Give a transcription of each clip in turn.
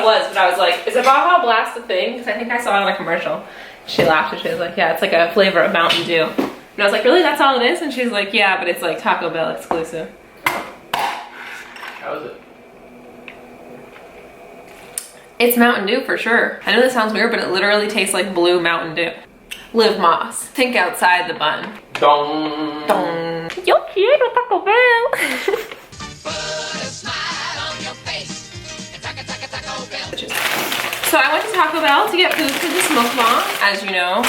it was, but I was like, is a Baja Blast a thing? Because I think I saw it on a commercial. She laughed and she was like, yeah, it's like a flavor of Mountain Dew. And I was like, really, that's all it is? And she's like, yeah, but it's like Taco Bell exclusive. How is it? It's Mountain Dew for sure. I know this sounds weird, but it literally tastes like blue Mountain Dew. Liv Moss. Think outside the bun. Dong. Dong. Yo quiero Taco Bell. So I went to Taco Bell to get food for this mukbang, as you know.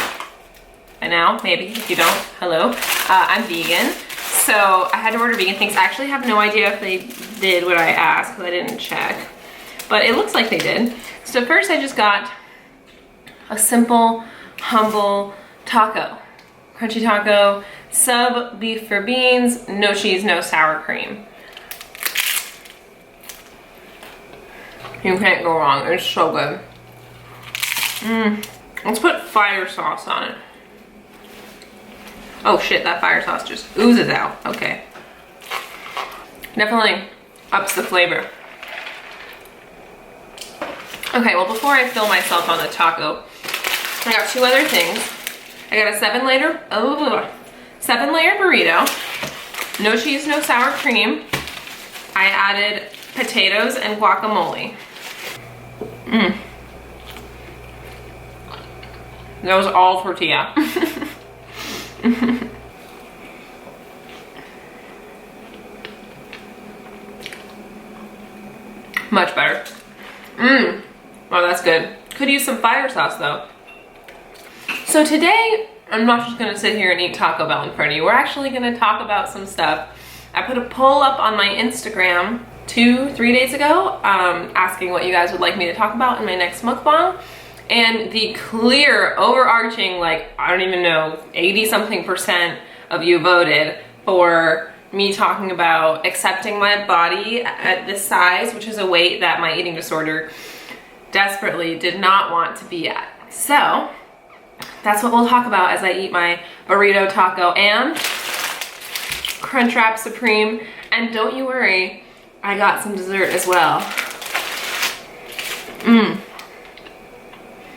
And now, maybe, if you don't, hello. I'm vegan. So I had to order vegan things. I actually have no idea if they did what I asked because I didn't check. But it looks like they did. So first I just got a simple, humble taco. Crunchy taco, sub beef for beans, no cheese, no sour cream. You can't go wrong, it's so good. Let's put fire sauce on it. Oh shit, that fire sauce just oozes out, okay. Definitely ups the flavor. Okay, well before I fill myself on the taco, I got two other things. I got a 7-layer burrito, no cheese, no sour cream. I added potatoes and guacamole. That was all tortilla. Much better. Oh, that's good. Could use some fire sauce though. So today, I'm not just gonna sit here and eat Taco Bell in front of you. We're actually gonna talk about some stuff. I put a poll up on my Instagram 2-3 days ago, asking what you guys would like me to talk about in my next mukbang. And the clear, overarching, like, I don't even know, 80-something% of you voted for me talking about accepting my body at this size, which is a weight that my eating disorder desperately did not want to be at. So that's what we'll talk about as I eat my burrito taco and Crunchwrap Supreme. And don't you worry, I got some dessert as well.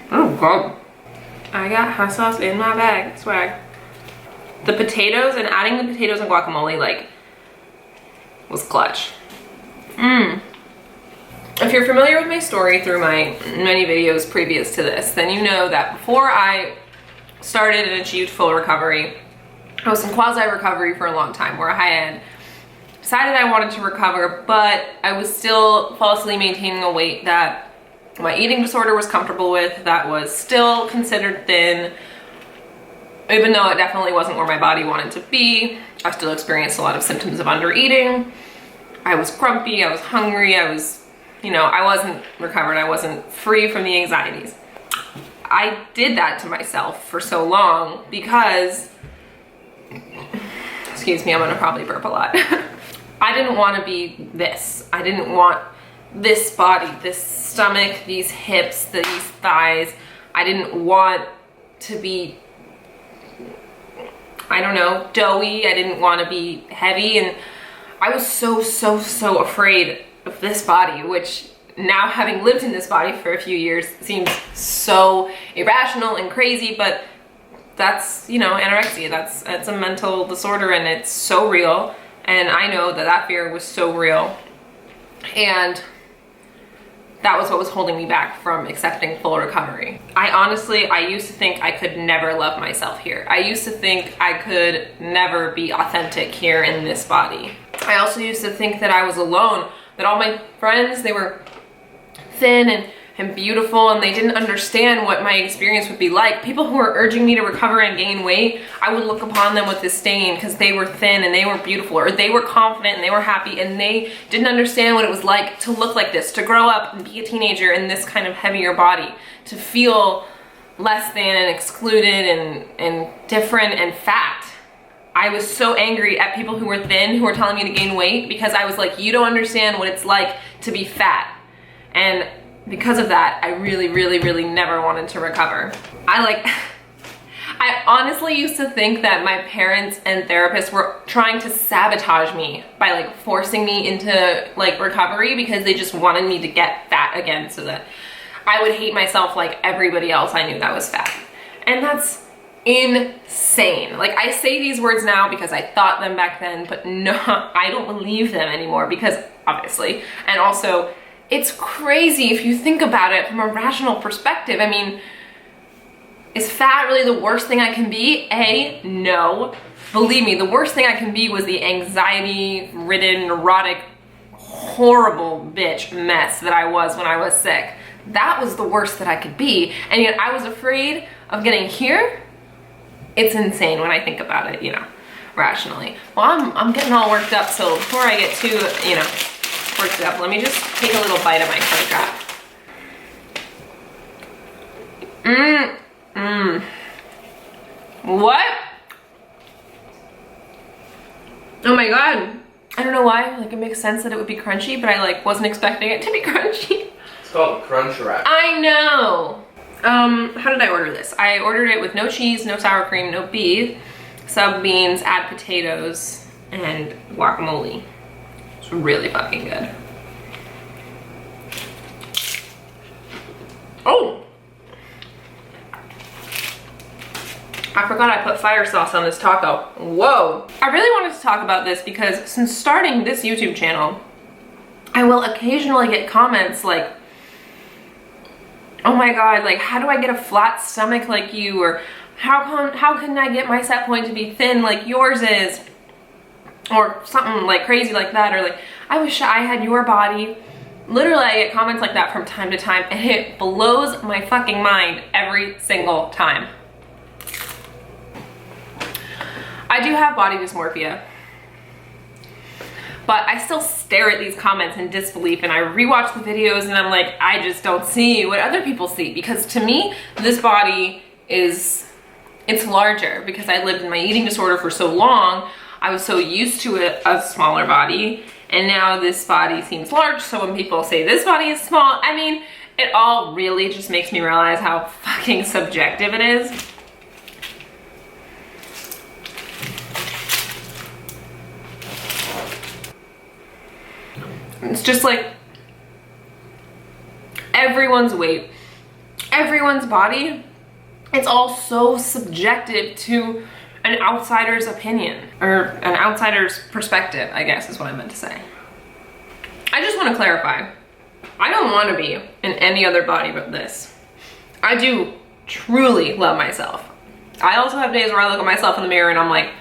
Oh god. I got hot sauce in my bag, swag. The potatoes and adding the potatoes and guacamole like was clutch. If you're familiar with my story through my many videos previous to this, then you know that before I started and achieved full recovery, I was in quasi-recovery for a long time where I had decided I wanted to recover, but I was still falsely maintaining a weight that my eating disorder was comfortable with, that was still considered thin, even though it definitely wasn't where my body wanted to be. I still experienced a lot of symptoms of undereating. I was grumpy, I was hungry, I was, you know, I wasn't recovered, I wasn't free from the anxieties. I did that to myself for so long because, excuse me, I'm gonna probably burp a lot. I didn't want to be this. I didn't want this body, this stomach, these hips, these thighs. I didn't want to be, I don't know, doughy. I didn't want to be heavy. And I was so afraid of this body, which now having lived in this body for a few years seems so irrational and crazy, but that's, you know, anorexia. That's a mental disorder and it's so real. And I know that that fear was so real. And that was what was holding me back from accepting full recovery. I used to think I could never love myself here. I used to think I could never be authentic here in this body. I also used to think that I was alone, that all my friends, they were thin and beautiful and they didn't understand what my experience would be like. People who were urging me to recover and gain weight, I would look upon them with disdain because they were thin and they were beautiful, or they were confident and they were happy and they didn't understand what it was like to look like this, to grow up and be a teenager in this kind of heavier body, to feel less than and excluded and different and fat. I was so angry at people who were thin, who were telling me to gain weight, because I was like, you don't understand what it's like to be fat. And because of that, I really never wanted to recover. I honestly used to think that my parents and therapists were trying to sabotage me by like forcing me into like recovery because they just wanted me to get fat again so that I would hate myself like everybody else I knew that was fat. And that's insane. Like, I say these words now because I thought them back then, but no, I don't believe them anymore because obviously, and also it's crazy if you think about it from a rational perspective. I mean, is fat really the worst thing I can be? No. Believe me, the worst thing I can be was the anxiety-ridden, neurotic, horrible bitch mess that I was when I was sick. That was the worst that I could be, and yet I was afraid of getting here. It's insane when I think about it, you know, rationally. Well, I'm getting all worked up, so before I get too, you know, worked up, let me just take a little bite of my crunch wrap. What? Oh my god. I don't know why, like, it makes sense that it would be crunchy, but I like wasn't expecting it to be crunchy. It's called crunch wrap. I know. How did I order this? I ordered it with no cheese, no sour cream, no beef, sub beans, add potatoes, and guacamole. It's really fucking good. Oh! I forgot I put fire sauce on this taco. Whoa! I really wanted to talk about this because since starting this YouTube channel, I will occasionally get comments like, oh my god, like, how do I get a flat stomach like you? Or how can I get my set point to be thin like yours is? Or something like crazy like that. Or like, I wish I had your body. Literally, I get comments like that from time to time, and it blows my fucking mind every single time. I do have body dysmorphia, but I still stare at these comments in disbelief, and I rewatch the videos and I'm like, I just don't see what other people see, because to me, this body it's larger because I lived in my eating disorder for so long. I was so used to a smaller body, and now this body seems large. So when people say this body is small, I mean, it all really just makes me realize how fucking subjective it is. It's just like everyone's weight, everyone's body, it's all so subjective to an outsider's opinion, or an outsider's perspective, I guess is what I meant to say. I just want to clarify, I don't want to be in any other body but this. I do truly love myself. I also have days where I look at myself in the mirror and I'm like,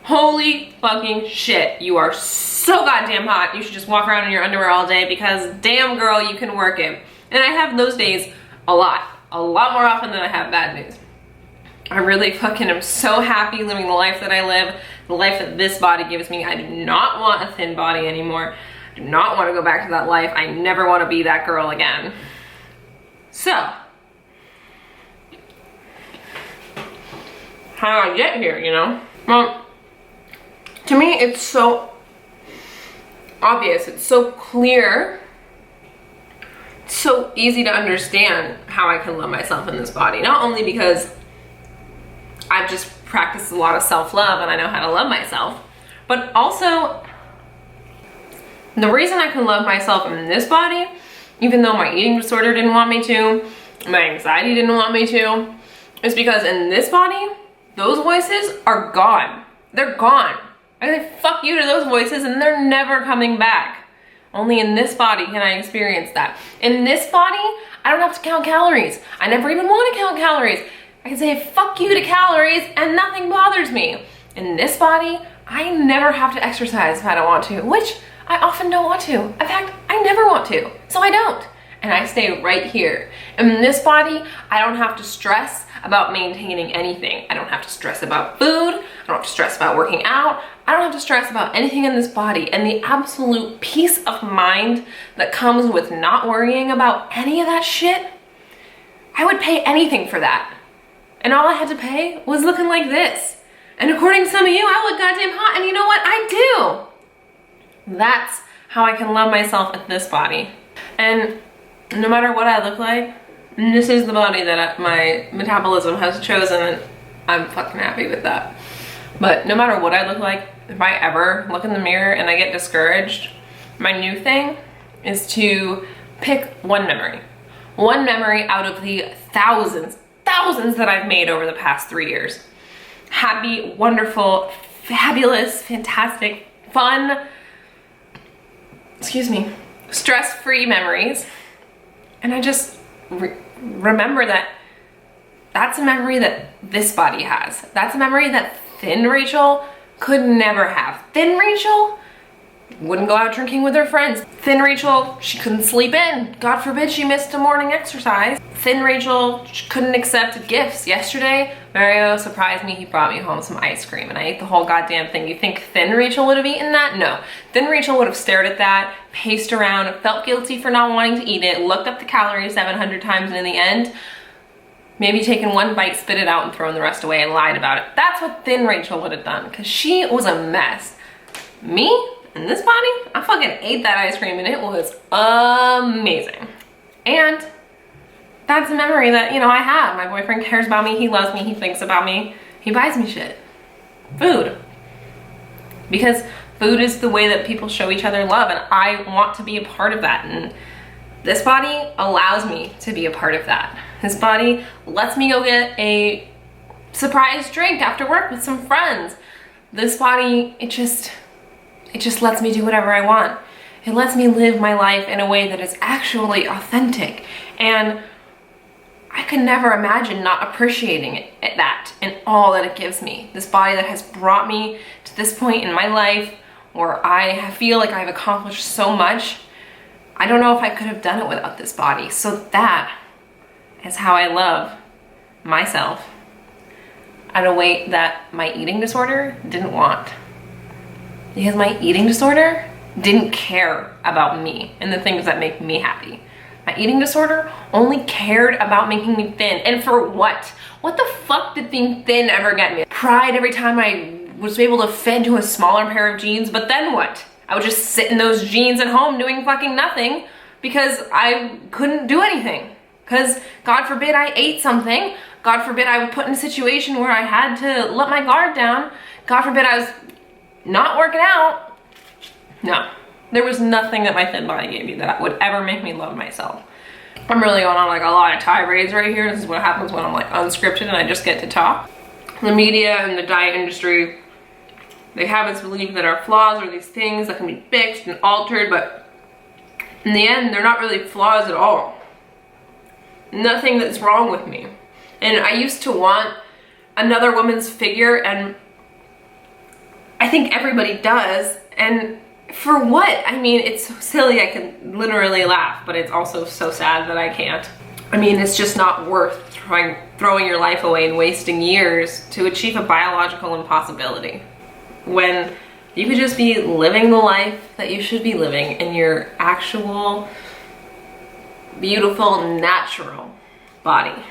holy fucking shit, you are so goddamn hot. You should just walk around in your underwear all day because damn girl, you can work it. And I have those days a lot more often than I have bad days. I really fucking am so happy living the life that I live, the life that this body gives me. I do not want a thin body anymore. I do not want to go back to that life. I never want to be that girl again. So, how do I get here, you know? Well, to me, it's so obvious, it's so clear, it's so easy to understand how I can love myself in this body. Not only because I've just practiced a lot of self-love and I know how to love myself, but also the reason I can love myself in this body, even though my eating disorder didn't want me to, my anxiety didn't want me to, is because in this body, those voices are gone. They're gone. I say fuck you to those voices and they're never coming back. Only in this body can I experience that. In this body, I don't have to count calories. I never even want to count calories. I can say fuck you to calories and nothing bothers me. In this body, I never have to exercise if I don't want to, which I often don't want to. In fact, I never want to, so I don't. And I stay right here. In this body, I don't have to stress about maintaining anything. I don't have to stress about food. I don't have to stress about working out. I don't have to stress about anything in this body. And the absolute peace of mind that comes with not worrying about any of that shit, I would pay anything for that. And all I had to pay was looking like this. And according to some of you, I look goddamn hot, and you know what? I do. That's how I can love myself in this body. And no matter what I look like, this is the body that my metabolism has chosen, and I'm fucking happy with that. But no matter what I look like, if I ever look in the mirror and I get discouraged, my new thing is to Pick one memory. One memory out of the thousands that I've made over the past 3 years. Happy, wonderful, fabulous, fantastic, fun, stress-free memories. And I just remember that that's a memory that this body has. That's a memory that thin Rachel could never have. Thin Rachel wouldn't go out drinking with her friends. Thin Rachel, she couldn't sleep in. God forbid she missed a morning exercise. Thin Rachel couldn't accept gifts. Yesterday, Mario surprised me. He brought me home some ice cream and I ate the whole goddamn thing. You think Thin Rachel would have eaten that? No. Thin Rachel would have stared at that, paced around, felt guilty for not wanting to eat it, looked up the calories 700 times, and in the end, maybe taken one bite, spit it out, and thrown the rest away and lied about it. That's what Thin Rachel would have done, because she was a mess. Me, in this body, I fucking ate that ice cream and it was amazing. And that's a memory that, you know, I have. My boyfriend cares about me, he loves me, he thinks about me, he buys me shit. Food. Because food is the way that people show each other love, and I want to be a part of that. And this body allows me to be a part of that. This body lets me go get a surprise drink after work with some friends. This body, it just lets me do whatever I want. It lets me live my life in a way that is actually authentic. And I could never imagine not appreciating that and all that it gives me. This body that has brought me to this point in my life where I feel like I've accomplished so much. I don't know if I could have done it without this body. So that is how I love myself at a weight that my eating disorder didn't want. Because my eating disorder didn't care about me and the things that make me happy. My eating disorder only cared about making me thin. And for what? What the fuck did being thin ever get me? Pride every time I was able to fit into a smaller pair of jeans, but then what? I would just sit in those jeans at home doing fucking nothing because I couldn't do anything. Because God forbid I ate something. God forbid I was put in a situation where I had to let my guard down. God forbid I was not working out. No, there was nothing that my thin body gave me that would ever make me love myself. I'm really going on like a lot of tirades right here. This is what happens when I'm like unscripted and I just get to talk. The media and the diet industry, they have us believe that our flaws are these things that can be fixed and altered, but in the end, they're not really flaws at all. Nothing that's wrong with me. And I used to want another woman's figure, and I think everybody does. And for what? I mean, it's so silly I can literally laugh, but it's also so sad that I can't. I mean, it's just not worth throwing your life away and wasting years to achieve a biological impossibility, when you could just be living the life that you should be living in your actual, beautiful, natural body.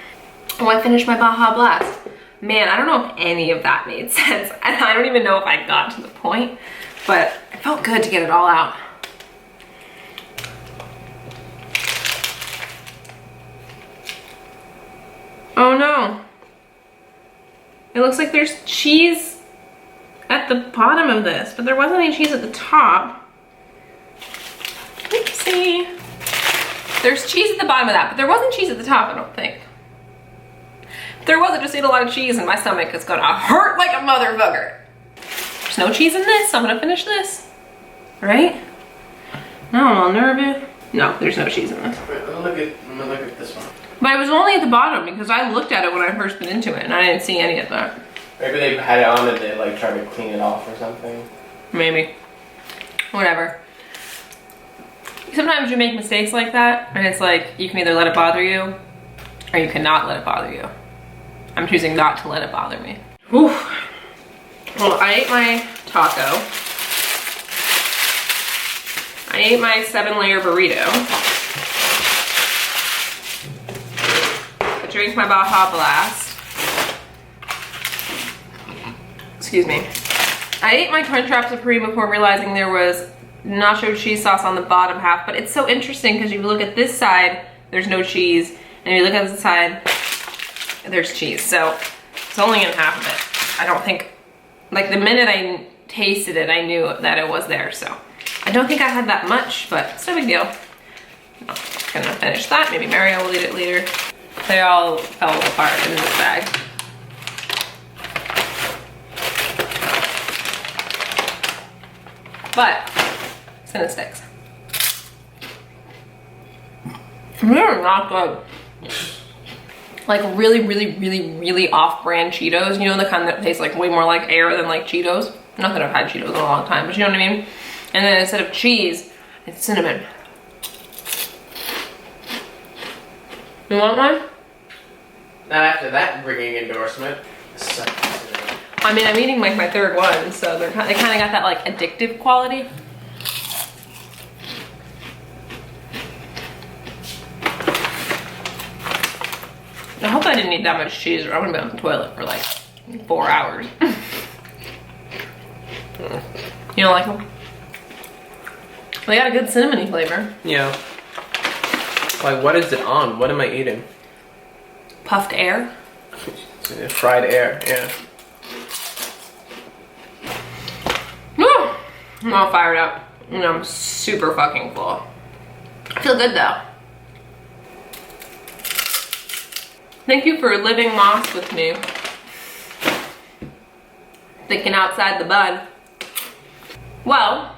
Oh, I finished my Baja Blast. Man, I don't know if any of that made sense. And I don't even know if I got to the point, but it felt good to get it all out. Oh no. It looks like there's cheese at the bottom of this, but there wasn't any cheese at the top. Oopsie. There's cheese at the bottom of that, but there wasn't cheese at the top, I don't think. If there was, I just ate a lot of cheese and my stomach is gonna hurt like a motherfucker. There's no cheese in this, so I'm gonna finish this. Right? Now I'm all nervous. No, there's no cheese in this. Wait, I'm gonna look at this one. But it was only at the bottom because I looked at it when I first bit into it and I didn't see any of that. Maybe they had it on and they like tried to clean it off or something. Maybe. Whatever. Sometimes you make mistakes like that and it's like you can either let it bother you or you cannot let it bother you. I'm choosing not to let it bother me. Whew. Well, I ate my taco. I ate my 7-layer burrito. I drank my Baja Blast. Excuse me. I ate my Crunchwrap Supreme before realizing there was nacho cheese sauce on the bottom half, but it's so interesting because you look at this side, there's no cheese, and if you look at this side, there's cheese. So it's only in half of it. I don't think, like the minute I tasted it, I knew that it was there. So I don't think I had that much, but it's no big deal. I'm gonna finish that. Maybe Mario will eat it later. They all fell apart in this bag. But Cinna Sticks. They're not good. Like really, really, really, really off-brand Cheetos. You know, the kind that taste like way more like air than like Cheetos. Not that I've had Cheetos in a long time, but you know what I mean? And then instead of cheese, it's cinnamon. You want one? Not after that ringing endorsement. I mean, I'm eating like my third one, so they kind of got that like addictive quality. I hope I didn't eat that much cheese or I'm gonna be on the toilet for like 4 hours. You don't like them? They got a good cinnamony flavor. Yeah. Like, what is it on? What am I eating? Puffed air. Fried air, yeah. Woo! I'm all fired up. And I'm super fucking full. I feel good though. Thank you for living Moss with me. Thinking outside the bud. Well,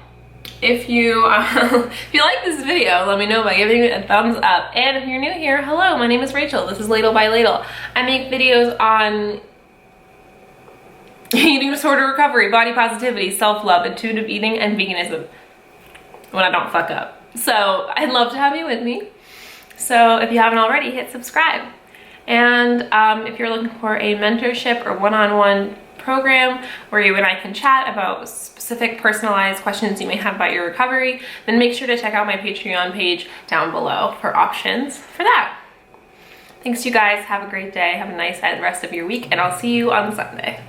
if you if you like this video, let me know by giving it a thumbs up. And if you're new here, hello, my name is Rachel. This is Ladle by Ladle. I make videos on eating disorder recovery, body positivity, self-love, intuitive eating, and veganism when I don't fuck up. So I'd love to have you with me. So if you haven't already, hit subscribe. And if you're looking for a mentorship or one-on-one program where you and I can chat about specific personalized questions you may have about your recovery, then make sure to check out my Patreon page down below for options for that. Thanks you guys, have a great day, have a nice rest of your week, and I'll see you on Sunday.